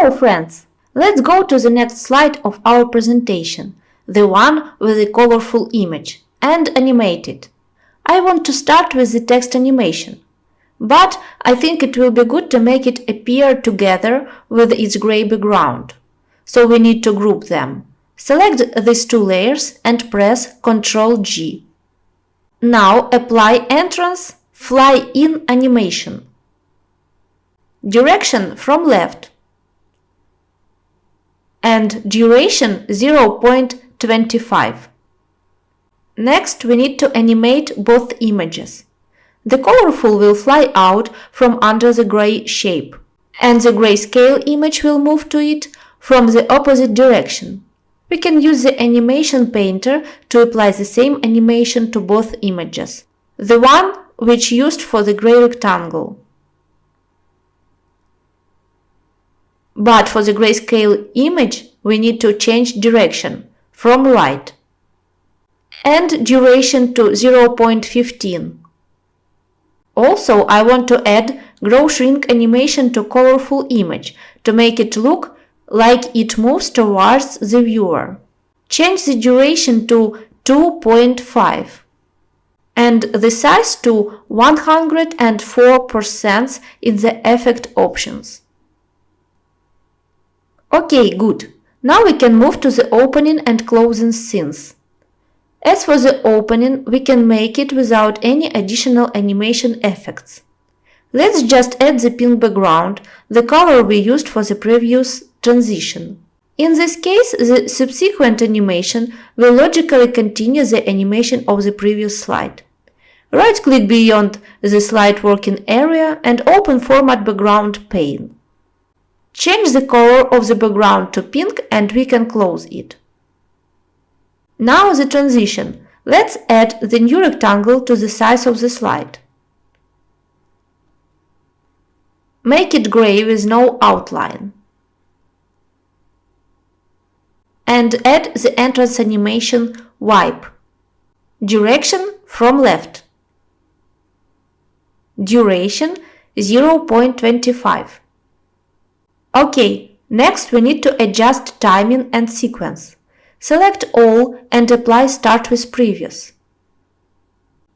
Hello friends! Let's go to the next slide of our presentation, the one with the colorful image, and animate it. I want to start with the text animation, but I think it will be good to make it appear together with its gray background. So we need to group them. Select these two layers and press Ctrl G. Now apply entrance Fly in animation. Direction from left. And duration 0.25. Next, we need to animate both images. The colorful will fly out from under the gray shape, and the grayscale image will move to it from the opposite direction. We can use the animation painter to apply the same animation to both images, the one which used for the gray rectangle. But for the grayscale image, we need to change direction from right and duration to 0.15. Also, I want to add grow shrink animation to colorful image to make it look like it moves towards the viewer. Change the duration to 2.5 and the size to 104% in the effect options. Okay, good. Now we can move to the opening and closing scenes. As for the opening, we can make it without any additional animation effects. Let's just add the pink background, the color we used for the previous transition. In this case, the subsequent animation will logically continue the animation of the previous slide. Right-click beyond the slide working area and open Format Background pane. Change the color of the background to pink and we can close it. Now the transition. Let's add the new rectangle to the size of the slide. Make it gray with no outline. And add the entrance animation Wipe. Direction from left. Duration 0.25. Okay, next we need to adjust timing and sequence. Select all and apply Start with Previous.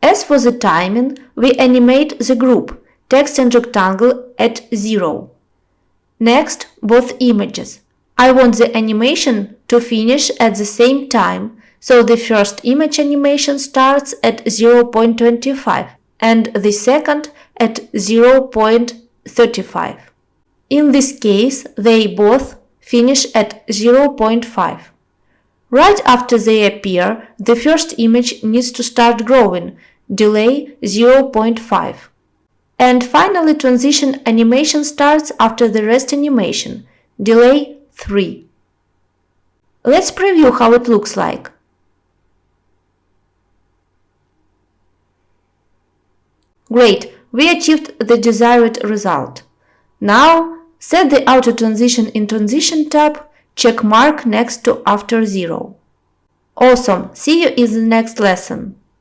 As for the timing, we animate the group, text and rectangle at 0. Next, both images. I want the animation to finish at the same time, so the first image animation starts at 0.25 and the second at 0.35. In this case, they both finish at 0.5. Right after they appear, the first image needs to start growing, delay 0.5. And finally, transition animation starts after the rest animation, delay 3. Let's preview how it looks like. Great, we achieved the desired result. Now, set the Auto Transition in Transition tab, check mark next to After 0. Awesome! See you in the next lesson.